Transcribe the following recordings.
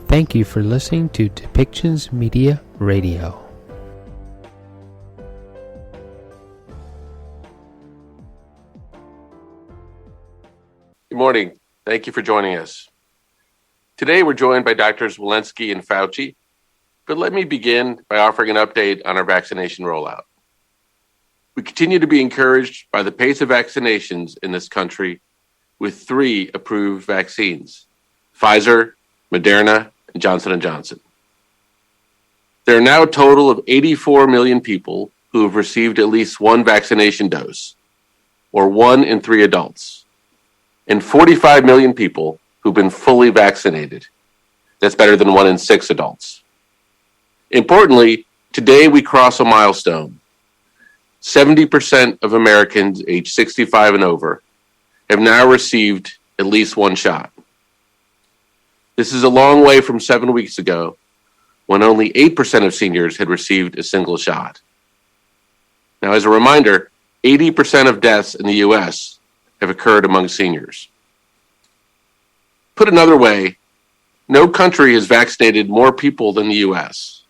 Thank you for listening to Depictions Media Radio. Good morning. Thank you for joining us. Today we're joined by Drs. Walensky and Fauci, but let me begin by offering an update on our vaccination rollout. We continue to be encouraged by the pace of vaccinations in this country with 3 approved vaccines, Pfizer, Moderna, and Johnson & Johnson. There are now a total of 84 million people who have received at least 1 vaccination dose, or 1 in 3 adults, and 45 million people who've been fully vaccinated. That's better than 1 in 6 adults. Importantly, today we cross a milestone. 70% of Americans aged 65 and over have now received at least 1 shot. This is a long way from 7 weeks ago, when only 8% of seniors had received a single shot. Now, as a reminder, 80% of deaths in the U.S. have occurred among seniors. Put another way, no country has vaccinated more people than the U.S.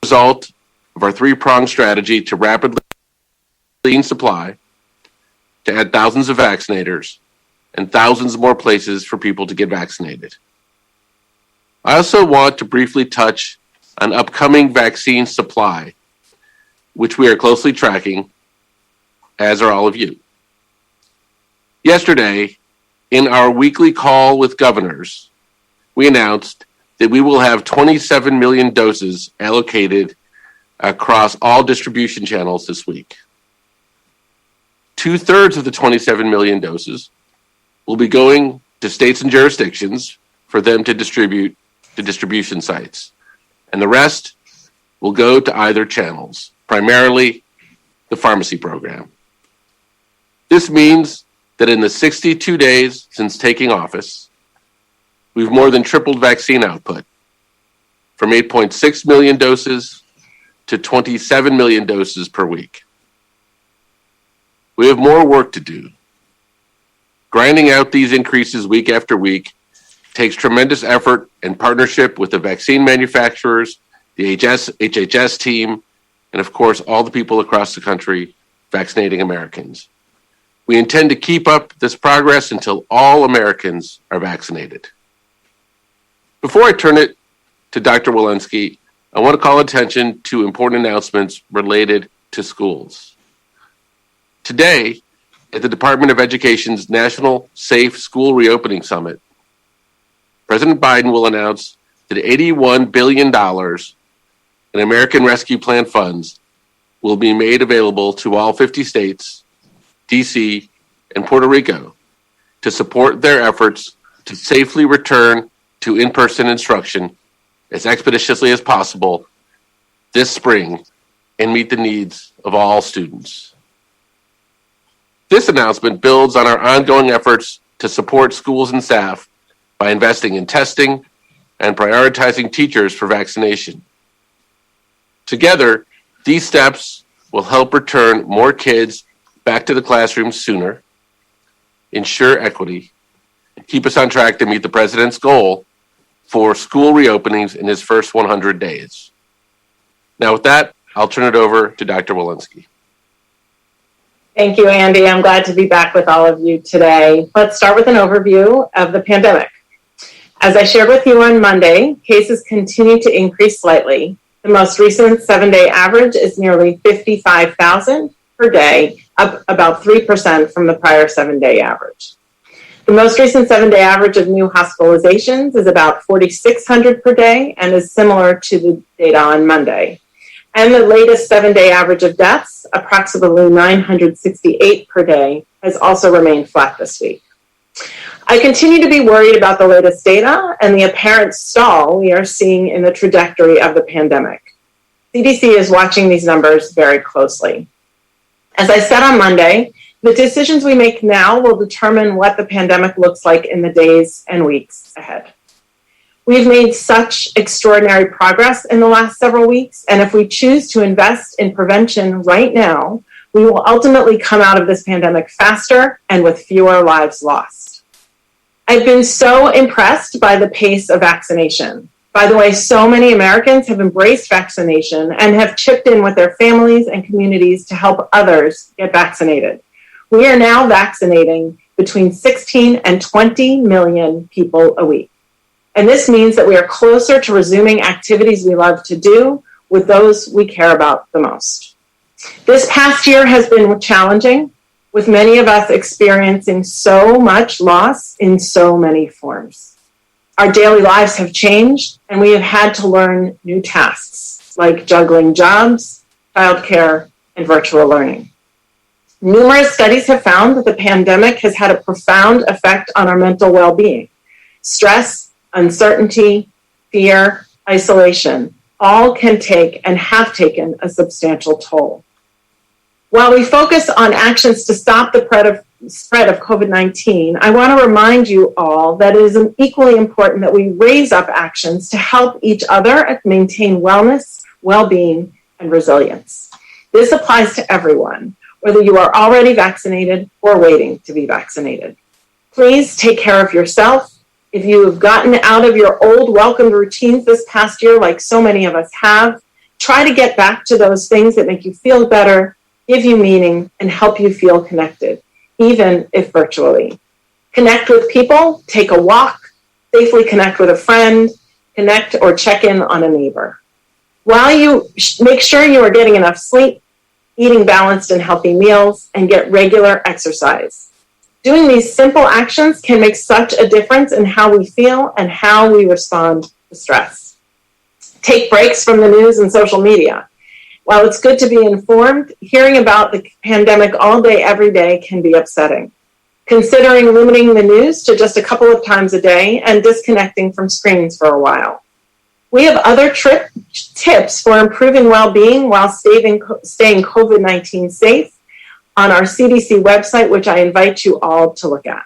As a result of our 3-pronged strategy to rapidly clean supply, to add thousands of vaccinators, and thousands more places for people to get vaccinated. I also want to briefly touch on upcoming vaccine supply, which we are closely tracking, as are all of you. Yesterday, in our weekly call with governors, we announced that we will have 27 million doses allocated across all distribution channels this week. 2/3 of the 27 million doses will be going to states and jurisdictions for them to distribute to distribution sites, and the rest will go to either channels, primarily the pharmacy program. This means that in the 62 days since taking office, we've more than tripled vaccine output, from 8.6 million doses to 27 million doses per week. We have more work to do. Grinding out these increases week after week takes tremendous effort and partnership with the vaccine manufacturers, the HHS team, and of course, all the people across the country vaccinating Americans. We intend to keep up this progress until all Americans are vaccinated. Before I turn it to Dr. Walensky, I want to call attention to important announcements related to schools. Today, at the Department of Education's National Safe School Reopening Summit, President Biden will announce that $81 billion in American Rescue Plan funds will be made available to all 50 states, D.C., and Puerto Rico to support their efforts to safely return to in-person instruction as expeditiously as possible this spring and meet the needs of all students. This announcement builds on our ongoing efforts to support schools and staff by investing in testing and prioritizing teachers for vaccination. Together, these steps will help return more kids back to the classroom sooner, ensure equity, and keep us on track to meet the president's goal for school reopenings in his first 100 days. Now with that, I'll turn it over to Dr. Walensky. Thank you, Andy. I'm glad to be back with all of you today. Let's start with an overview of the pandemic. As I shared with you on Monday, cases continue to increase slightly. The most recent 7-day average is nearly 55,000 per day, up about 3% from the prior 7-day average. The most recent 7-day average of new hospitalizations is about 4,600 per day and is similar to the data on Monday. And the latest 7-day average of deaths, approximately 968 per day, has also remained flat this week. I continue to be worried about the latest data and the apparent stall we are seeing in the trajectory of the pandemic. CDC is watching these numbers very closely. As I said on Monday, the decisions we make now will determine what the pandemic looks like in the days and weeks ahead. We've made such extraordinary progress in the last several weeks, and if we choose to invest in prevention right now, we will ultimately come out of this pandemic faster and with fewer lives lost. I've been so impressed by the pace of vaccination. By the way, so many Americans have embraced vaccination and have chipped in with their families and communities to help others get vaccinated. We are now vaccinating between 16 and 20 million people a week. And this means that we are closer to resuming activities we love to do with those we care about the most. This past year has been challenging, with many of us experiencing so much loss in so many forms. Our daily lives have changed, and we have had to learn new tasks, like juggling jobs, childcare, and virtual learning. Numerous studies have found that the pandemic has had a profound effect on our mental well-being. Stress, uncertainty, fear, isolation, all can take and have taken a substantial toll. While we focus on actions to stop the spread of COVID-19, I want to remind you all that it is equally important that we raise up actions to help each other maintain wellness, well-being, and resilience. This applies to everyone, whether you are already vaccinated or waiting to be vaccinated. Please take care of yourself. If you have gotten out of your old welcomed routines this past year, like so many of us have, try to get back to those things that make you feel better, give you meaning, and help you feel connected, even if virtually. Connect with people, take a walk, safely connect with a friend, connect or check in on a neighbor. While you make sure you are getting enough sleep, eating balanced and healthy meals, and get regular exercise. Doing these simple actions can make such a difference in how we feel and how we respond to stress. Take breaks from the news and social media. While it's good to be informed, hearing about the pandemic all day, every day can be upsetting. Considering limiting the news to just a couple of times a day and disconnecting from screens for a while. We have other tips for improving well-being while staying COVID-19 safe on our CDC website, which I invite you all to look at.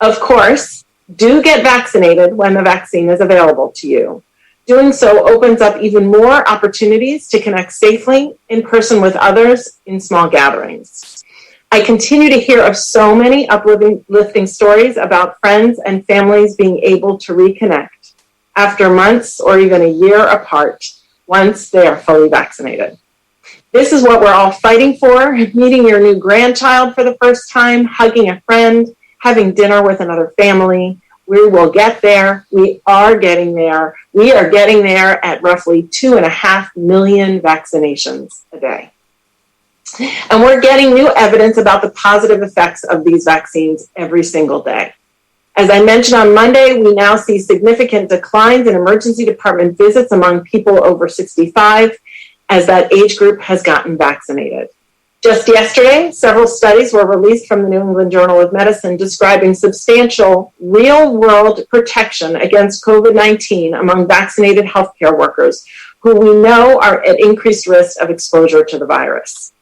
Of course, do get vaccinated when the vaccine is available to you. Doing so opens up even more opportunities to connect safely in person with others in small gatherings. I continue to hear of so many uplifting stories about friends and families being able to reconnect after months or even a year apart once they are fully vaccinated. This is what we're all fighting for: meeting your new grandchild for the first time, hugging a friend, having dinner with another family. We will get there. We are getting there. We are getting there at roughly 2.5 million vaccinations a day. And we're getting new evidence about the positive effects of these vaccines every single day. As I mentioned on Monday, we now see significant declines in emergency department visits among people over 65 as that age group has gotten vaccinated. Just yesterday, several studies were released from the New England Journal of Medicine describing substantial real-world protection against COVID-19 among vaccinated healthcare workers who we know are at increased risk of exposure to the virus.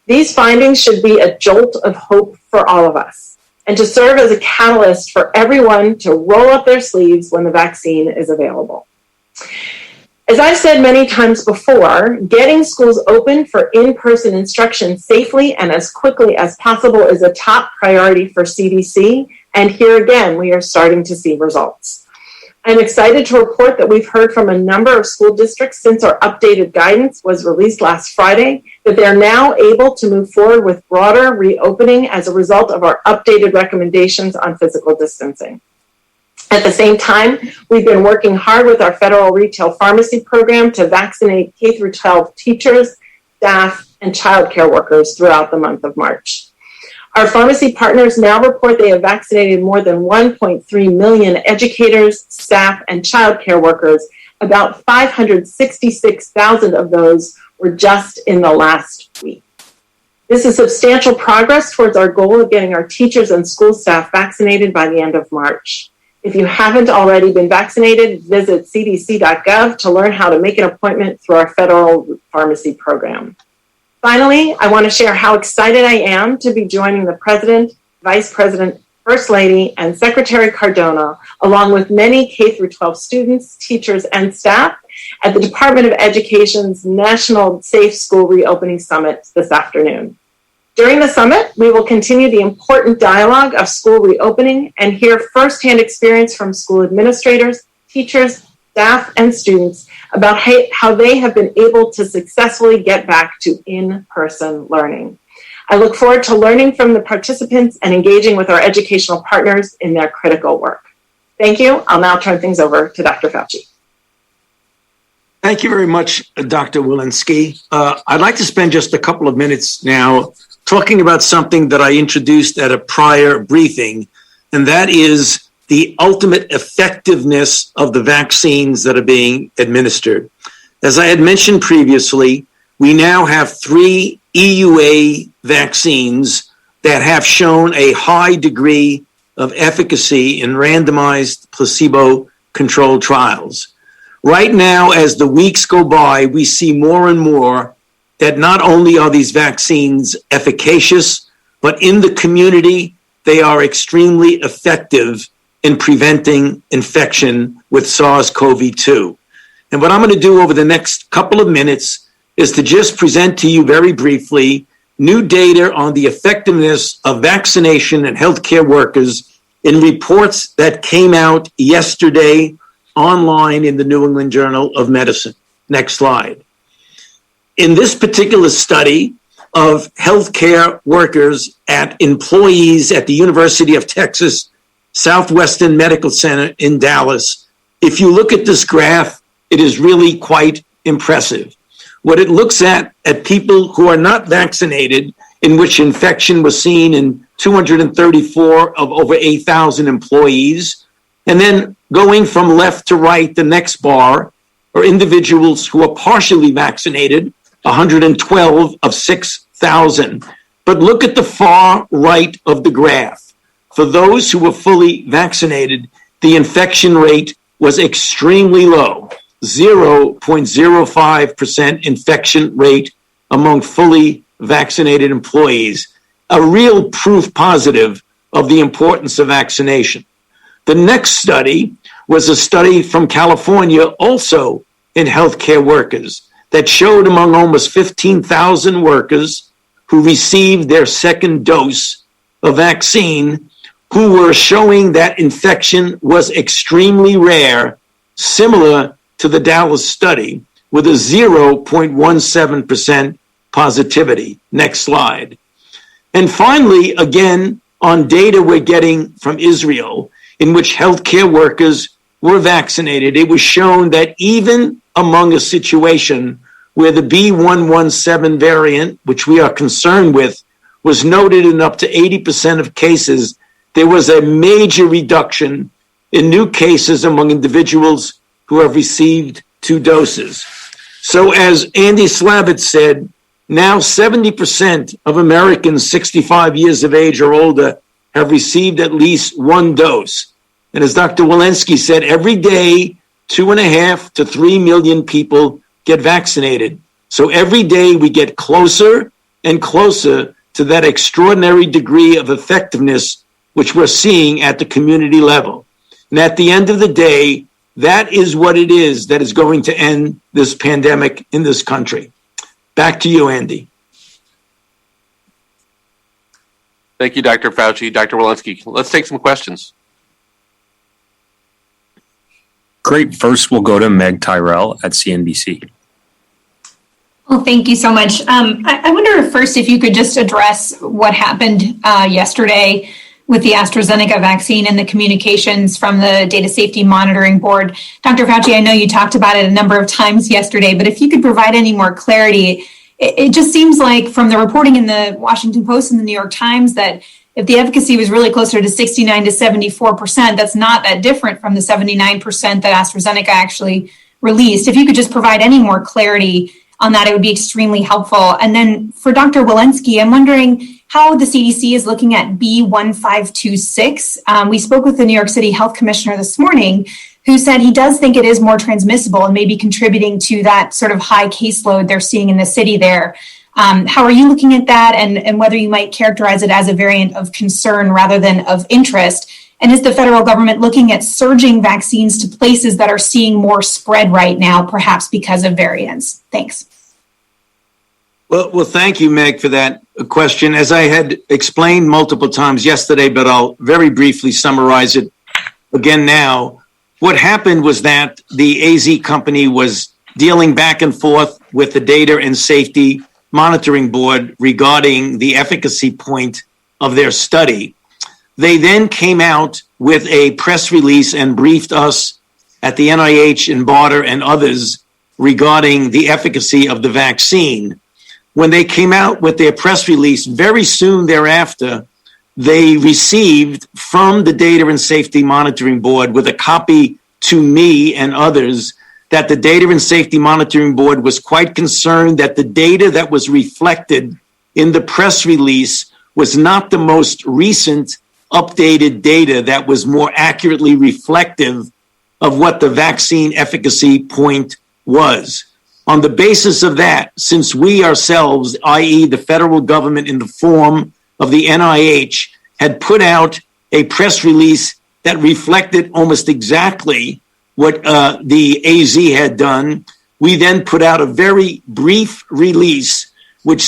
These findings should be a jolt of hope for all of us and to serve as a catalyst for everyone to roll up their sleeves when the vaccine is available. As I've said many times before, getting schools open for in-person instruction safely and as quickly as possible is a top priority for CDC, and here again, we are starting to see results. I'm excited to report that we've heard from a number of school districts since our updated guidance was released last Friday that they're now able to move forward with broader reopening as a result of our updated recommendations on physical distancing. At the same time, we've been working hard with our federal retail pharmacy program to vaccinate K-12 teachers, staff, and childcare workers throughout the month of March. Our pharmacy partners now report they have vaccinated more than 1.3 million educators, staff, and childcare workers. About 566,000 of those were just in the last week. This is substantial progress towards our goal of getting our teachers and school staff vaccinated by the end of March. If you haven't already been vaccinated, visit cdc.gov to learn how to make an appointment through our federal pharmacy program. Finally, I want to share how excited I am to be joining the President, Vice President, First Lady, and Secretary Cardona, along with many K-12 students, teachers, and staff at the Department of Education's National Safe School Reopening Summit this afternoon. During the summit, we will continue the important dialogue of school reopening and hear firsthand experience from school administrators, teachers, staff, and students about how they have been able to successfully get back to in-person learning. I look forward to learning from the participants and engaging with our educational partners in their critical work. Thank you. I'll now turn things over to Dr. Fauci. Thank you very much, Dr. Walensky. I'd like to spend just a couple of minutes now talking about something that I introduced at a prior briefing, and that is the ultimate effectiveness of the vaccines that are being administered. As I had mentioned previously, we now have 3 EUA vaccines that have shown a high degree of efficacy in randomized placebo-controlled trials. Right now, as the weeks go by, we see more and more that not only are these vaccines efficacious, but in the community, they are extremely effective in preventing infection with SARS-CoV-2. And what I'm going to do over the next couple of minutes is to just present to you very briefly new data on the effectiveness of vaccination and healthcare workers in reports that came out yesterday online in the New England Journal of Medicine. Next slide. In this particular study of healthcare workers at employees at the University of Texas Southwestern Medical Center in Dallas, if you look at this graph, it is really quite impressive. What it looks at people who are not vaccinated, in which infection was seen in 234 of over 8,000 employees, and then going from left to right, the next bar are individuals who are partially vaccinated, 112 of 6,000. But look at the far right of the graph. For those who were fully vaccinated, the infection rate was extremely low, 0.05% infection rate among fully vaccinated employees, a real proof positive of the importance of vaccination. The next study was a study from California, also in healthcare workers, that showed among almost 15,000 workers who received their second dose of vaccine, who were showing that infection was extremely rare, similar to the Dallas study, with a 0.17% positivity. Next slide. And finally, again, on data we're getting from Israel, in which healthcare workers were vaccinated, it was shown that even among a situation where the B117 variant, which we are concerned with, was noted in up to 80% of cases, there was a major reduction in new cases among individuals who have received 2 doses. So as Andy Slavitt said, now 70% of Americans 65 years of age or older have received at least 1 dose. And as Dr. Walensky said, every day, 2.5 to 3 million people get vaccinated. So every day we get closer and closer to that extraordinary degree of effectiveness which we're seeing at the community level. And at the end of the day, that is what it is that is going to end this pandemic in this country. Back to you, Andy. Thank you, Dr. Fauci. Dr. Walensky, let's take some questions. Great. First, we'll go to Meg Tyrell at CNBC. Well, thank you so much. I wonder first if you could just address what happened yesterday with the AstraZeneca vaccine and the communications from the Data Safety Monitoring Board. Dr. Fauci, I know you talked about it a number of times yesterday, but if you could provide any more clarity, it just seems like from the reporting in the Washington Post and the New York Times that if the efficacy was really closer to 69 to 74%, that's not that different from the 79% that AstraZeneca actually released. If you could just provide any more clarity on that, it would be extremely helpful. And then for Dr. Walensky, I'm wondering how the CDC is looking at B1526. We spoke with the New York City Health Commissioner this morning, who said he does think it is more transmissible and maybe contributing to that sort of high caseload they're seeing in the city there. How are you looking at that, and whether you might characterize it as a variant of concern rather than of interest? And is the federal government looking at surging vaccines to places that are seeing more spread right now, perhaps because of variants? Thanks. Well, thank you, Meg, for that question. As I had explained multiple times yesterday, but I'll very briefly summarize it again now. What happened was that the AZ company was dealing back and forth with the Data and Safety Monitoring Board regarding the efficacy point of their study. They then came out with a press release and briefed us at the NIH and BARDA and others regarding the efficacy of the vaccine. When they came out with their press release, very soon thereafter, they received from the Data and Safety Monitoring Board with a copy to me and others that the Data and Safety Monitoring Board was quite concerned that the data that was reflected in the press release was not the most recent updated data that was more accurately reflective of what the vaccine efficacy point was. On the basis of that, since we ourselves, i.e. the federal government in the form of the NIH, had put out a press release that reflected almost exactly what the AZ had done, we then put out a very brief release, which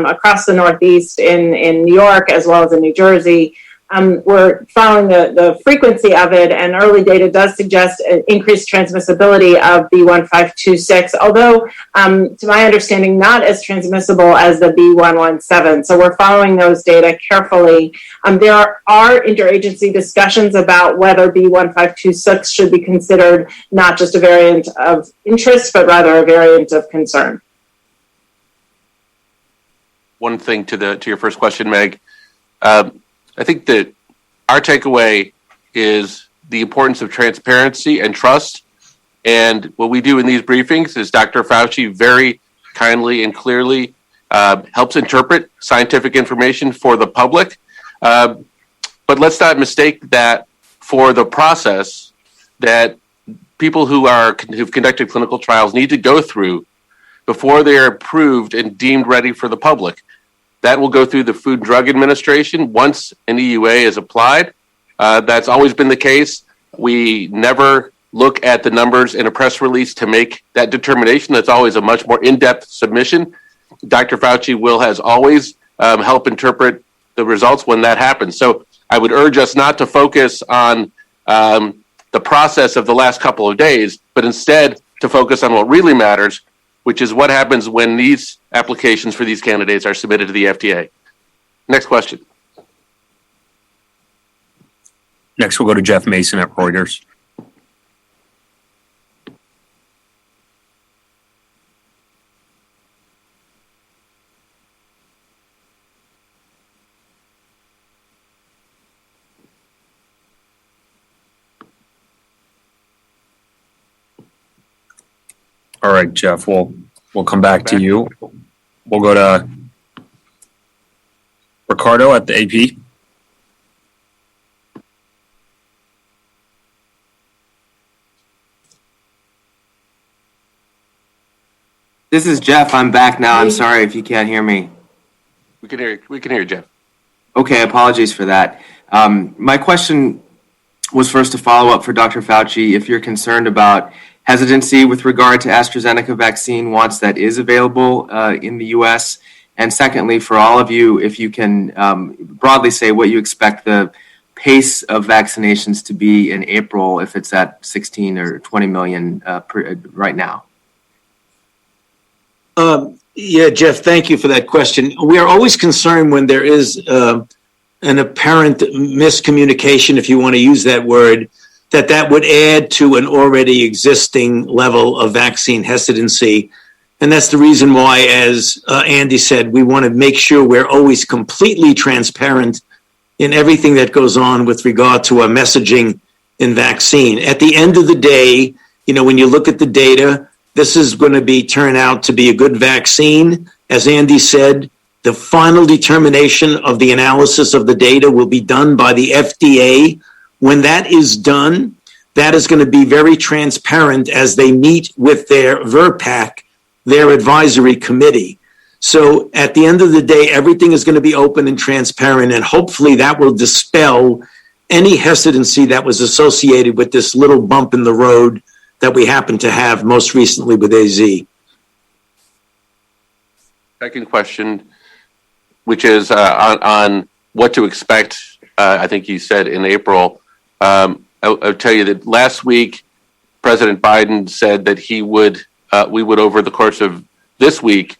across the Northeast in New York as well as in New Jersey. We're following the frequency of it, and early data does suggest an increased transmissibility of B1526, although to my understanding, not as transmissible as the B117. So we're following those data carefully. There are interagency discussions about whether B1526 should be considered not just a variant of interest, but rather a variant of concern. One thing to your first question, Meg. I think that our takeaway is the importance of transparency and trust. And what we do in these briefings is Dr. Fauci very kindly and clearly helps interpret scientific information for the public. But let's not mistake that for the process that people who've conducted clinical trials need to go through before they are approved and deemed ready for the public. That will go through the Food and Drug Administration once an EUA is applied. That's always been the case. We never look at the numbers in a press release to make that determination. That's always a much more in-depth submission. Dr. Fauci will, as always, help interpret the results when that happens. So I would urge us not to focus on the process of the last couple of days, but instead to focus on what really matters, which is what happens when these applications for these candidates are submitted to the FDA. Next question. Next, we'll go to Jeff Mason at Reuters. All right, Jeff, we'll come back to you. We'll go to Ricardo at the AP. This is Jeff. I'm back now. I'm sorry if you can't hear me. We can hear you, Jeff. Okay, apologies for that. My question was first to follow up for Dr. Fauci. If you're concerned about hesitancy with regard to AstraZeneca vaccine once that is available in the U.S., and secondly, for all of you, if you can broadly say what you expect the pace of vaccinations to be in April, if it's at 16 or 20 million right now. Yeah, Jeff, thank you for that question. We are always concerned when there is an apparent miscommunication, if you want to use that word, that would add to an already existing level of vaccine hesitancy. And that's the reason why, as Andy said, we want to make sure we're always completely transparent in everything that goes on with regard to our messaging in vaccine. At the end of the day, when you look at the data, this is going to turn out to be a good vaccine. As Andy said, the final determination of the analysis of the data will be done by the FDA. When that is done, that is going to be very transparent as they meet with their VRPAC, their advisory committee. So at the end of the day, everything is going to be open and transparent, and hopefully that will dispel any hesitancy that was associated with this little bump in the road that we happen to have most recently with AZ. Second question, which is on what to expect. I think you said in April. I'll tell you that last week, President Biden said that we would, over the course of this week,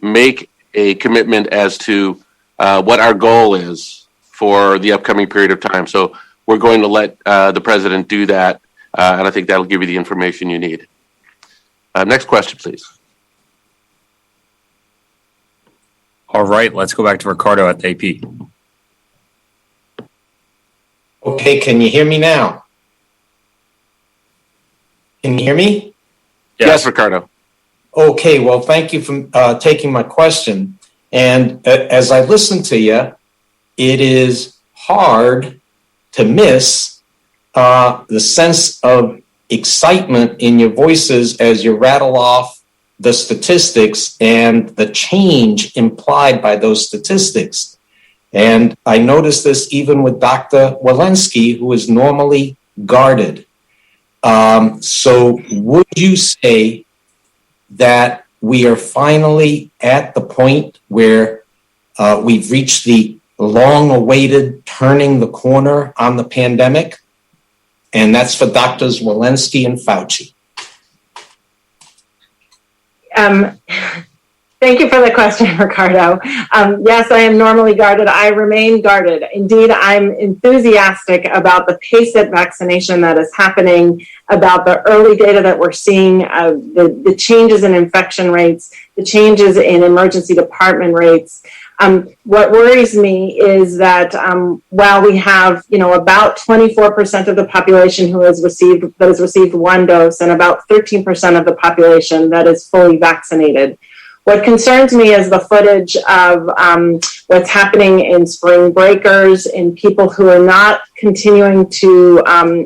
make a commitment as to what our goal is for the upcoming period of time. So we're going to let the president do that, and I think that'll give you the information you need. Next question, please. All right, let's go back to Ricardo at the AP. Okay, can you hear me now? Can you hear me? Yes, Ricardo. Okay, well, thank you for taking my question. And as I listen to you, it is hard to miss the sense of excitement in your voices as you rattle off the statistics and the change implied by those statistics. And I noticed this even with Dr. Walensky, who is normally guarded. So would you say that we are finally at the point where we've reached the long-awaited turning the corner on the pandemic? And that's for Drs. Walensky and Fauci. Thank you for the question, Ricardo. Yes, I am normally guarded. I remain guarded. Indeed, I'm enthusiastic about the pace of vaccination that is happening, about the early data that we're seeing, the changes in infection rates, the changes in emergency department rates. What worries me is that while we have, about 24% of the population that has received one dose and about 13% of the population that is fully vaccinated. What concerns me is the footage of what's happening in spring breakers, in people who are not continuing to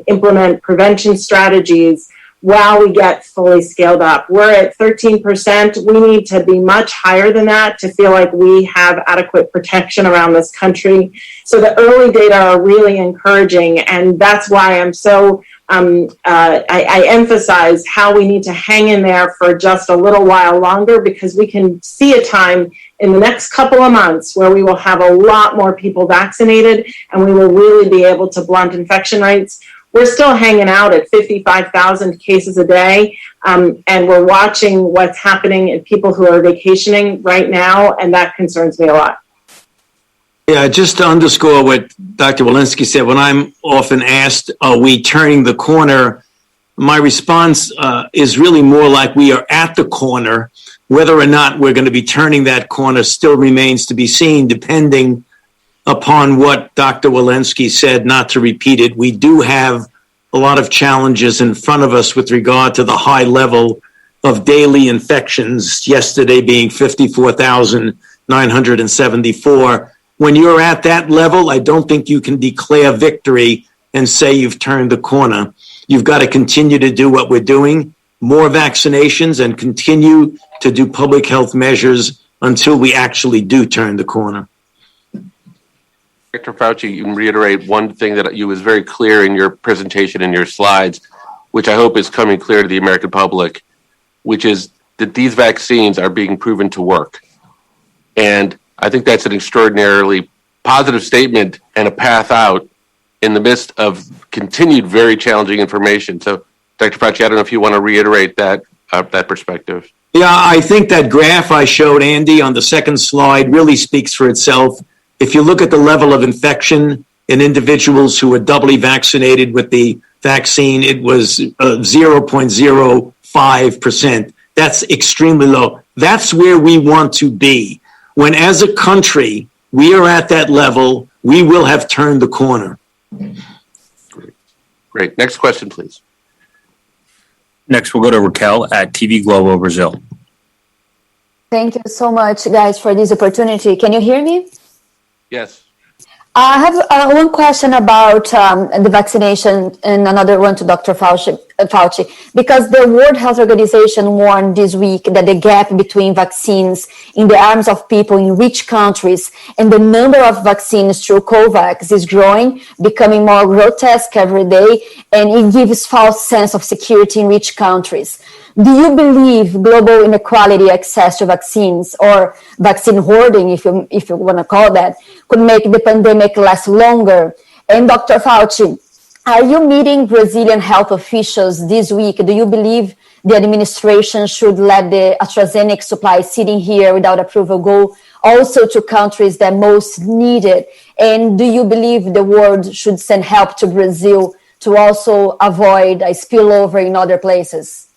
implement prevention strategies while we get fully scaled up. We're at 13%. We need to be much higher than that to feel like we have adequate protection around this country. So the early data are really encouraging, and that's why I'm so I emphasize how we need to hang in there for just a little while longer, because we can see a time in the next couple of months where we will have a lot more people vaccinated and we will really be able to blunt infection rates. We're still hanging out at 55,000 cases a day, and we're watching what's happening in people who are vacationing right now, and that concerns me a lot. Yeah, just to underscore what Dr. Walensky said, when I'm often asked, are we turning the corner? My response is really more like we are at the corner. Whether or not we're going to be turning that corner still remains to be seen, depending upon what Dr. Walensky said. Not to repeat it, we do have a lot of challenges in front of us with regard to the high level of daily infections, yesterday being 54,974. When you're at that level, I don't think you can declare victory and say you've turned the corner. You've got to continue to do what we're doing, more vaccinations, and continue to do public health measures until we actually do turn the corner. Dr. Fauci, you can reiterate one thing that you was very clear in your presentation and your slides, which I hope is coming clear to the American public, which is that these vaccines are being proven to work. And I think that's an extraordinarily positive statement and a path out in the midst of continued very challenging information. So, Dr. Fauci, I don't know if you want to reiterate that perspective. Yeah, I think that graph I showed, Andy, on the second slide really speaks for itself. If you look at the level of infection in individuals who were doubly vaccinated with the vaccine, it was 0.05%. That's extremely low. That's where we want to be. When, as a country, we are at that level, we will have turned the corner. Great. Next question, please. Next, we'll go to Raquel at TV Globo Brazil. Thank you so much, guys, for this opportunity. Can you hear me? Yes. I have one question about the vaccination and another one to Dr. Fauci, because the World Health Organization warned this week that the gap between vaccines in the arms of people in rich countries and the number of vaccines through COVAX is growing, becoming more grotesque every day, and it gives false sense of security in rich countries. Do you believe global inequality access to vaccines, or vaccine hoarding, if you want to call that, could make the pandemic last longer? And Dr. Fauci, are you meeting Brazilian health officials this week? Do you believe the administration should let the AstraZeneca supply sitting here without approval go also to countries that most need it? And do you believe the world should send help to Brazil to also avoid a spillover in other places?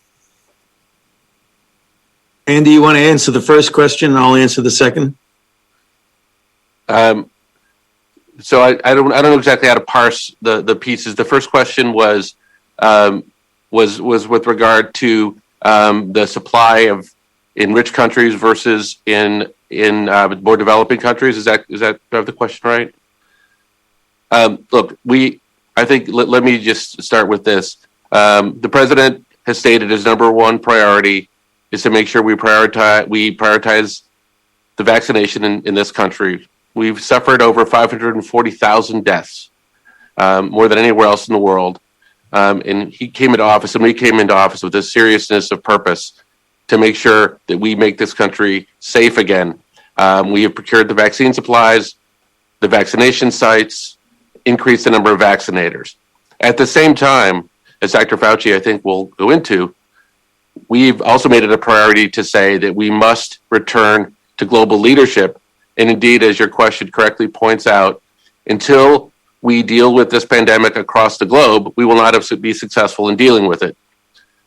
Andy, you want to answer the first question, and I'll answer the second? So I don't know exactly how to parse the pieces. The first question was with regard to the supply in rich countries versus in more developing countries. Is that do I have the question right? Look, I think let me just start with this. The president has stated his number one priority is to make sure we prioritize the vaccination in this country. We've suffered over 540,000 deaths, more than anywhere else in the world. And he came into office, and we came into office with this seriousness of purpose to make sure that we make this country safe again. We have procured the vaccine supplies, the vaccination sites, increased the number of vaccinators. At the same time, as Dr. Fauci, I think, will go into, we've also made it a priority to say that we must return to global leadership. And indeed, as your question correctly points out, until we deal with this pandemic across the globe, we will not be successful in dealing with it.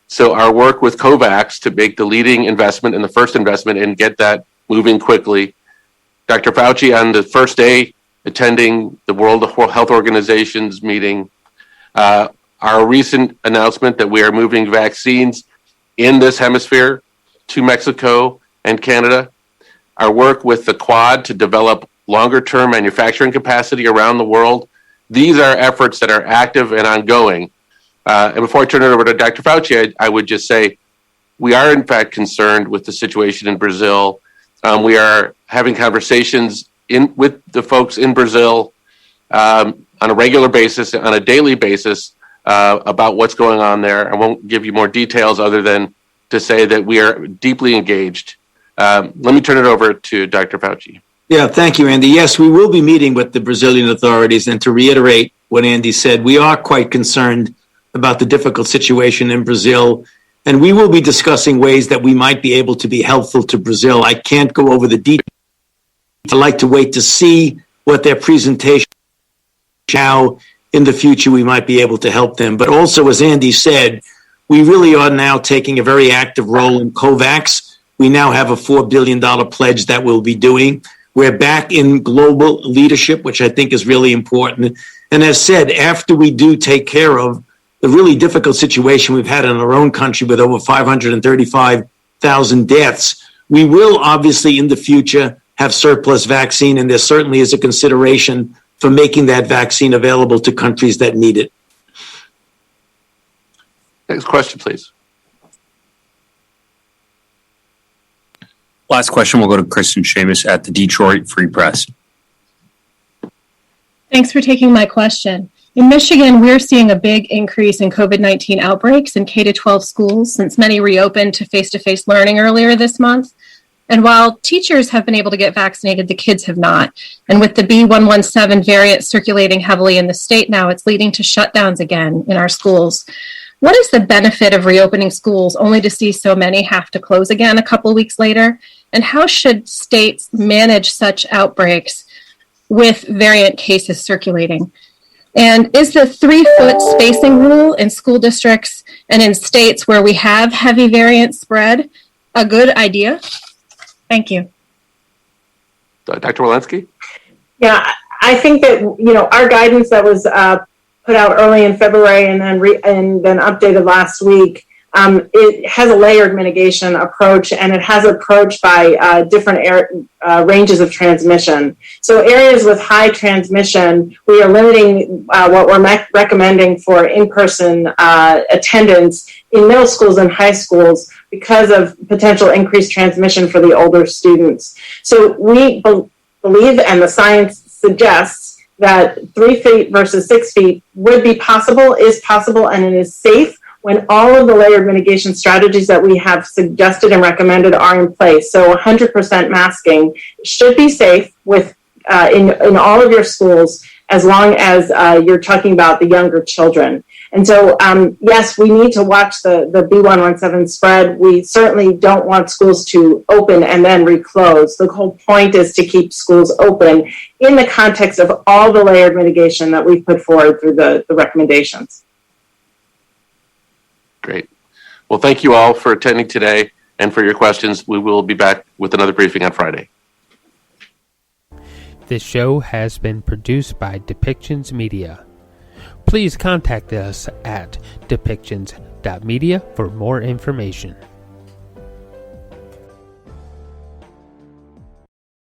So our work with COVAX to make the leading investment and the first investment and get that moving quickly. Dr. Fauci, on the first day attending the World Health Organization's meeting, our recent announcement that we are moving vaccines in this hemisphere to Mexico and Canada, our work with the Quad to develop longer-term manufacturing capacity around the world. These are efforts that are active and ongoing. And before I turn it over to Dr. Fauci, I would just say we are in fact concerned with the situation in Brazil. We are having conversations with the folks in Brazil on a regular basis, on a daily basis, about what's going on there. I won't give you more details other than to say that we are deeply engaged. Let me turn it over to Dr. Fauci. Yeah, thank you, Andy. Yes, we will be meeting with the Brazilian authorities. And to reiterate what Andy said, we are quite concerned about the difficult situation in Brazil. And we will be discussing ways that we might be able to be helpful to Brazil. I can't go over the details. I'd like to wait to see what their presentation is. How in the future we might be able to help them. But also, as Andy said, we really are now taking a very active role in COVAX. We now have a $4 billion pledge that we'll be doing. We're back in global leadership, which I think is really important. And as said, after we do take care of the really difficult situation we've had in our own country with over 535,000 deaths, we will obviously in the future have surplus vaccine, and there certainly is a consideration for making that vaccine available to countries that need it. Next question, please. Last question, we'll go to Kristen Shamus at the Detroit Free Press. Thanks for taking my question. In Michigan, we're seeing a big increase in COVID-19 outbreaks in K-12 schools since many reopened to face-to-face learning earlier this month. And while teachers have been able to get vaccinated, the kids have not. And with the B117 variant circulating heavily in the state now, it's leading to shutdowns again in our schools. What is the benefit of reopening schools only to see so many have to close again a couple weeks later? And how should states manage such outbreaks with variant cases circulating? And is the 3-foot spacing rule in school districts and in states where we have heavy variant spread a good idea? Thank you. Dr. Walensky? Yeah, I think that, our guidance that was put out early in February and then updated last week it has a layered mitigation approach, and it has approach by different ranges of transmission. So areas with high transmission, we are limiting what we're recommending for in-person attendance in middle schools and high schools because of potential increased transmission for the older students. So we believe, and the science suggests, that 3 feet versus 6 feet would be possible, is possible, and it is safe when all of the layered mitigation strategies that we have suggested and recommended are in place. So 100% masking should be safe with in all of your schools, as long as you're talking about the younger children. And so, yes, we need to watch the B117 spread. We certainly don't want schools to open and then reclose. The whole point is to keep schools open in the context of all the layered mitigation that we've put forward through the recommendations. Great. Well, thank you all for attending today and for your questions. We will be back with another briefing on Friday. This show has been produced by Depictions Media. Please contact us at depictions.media for more information.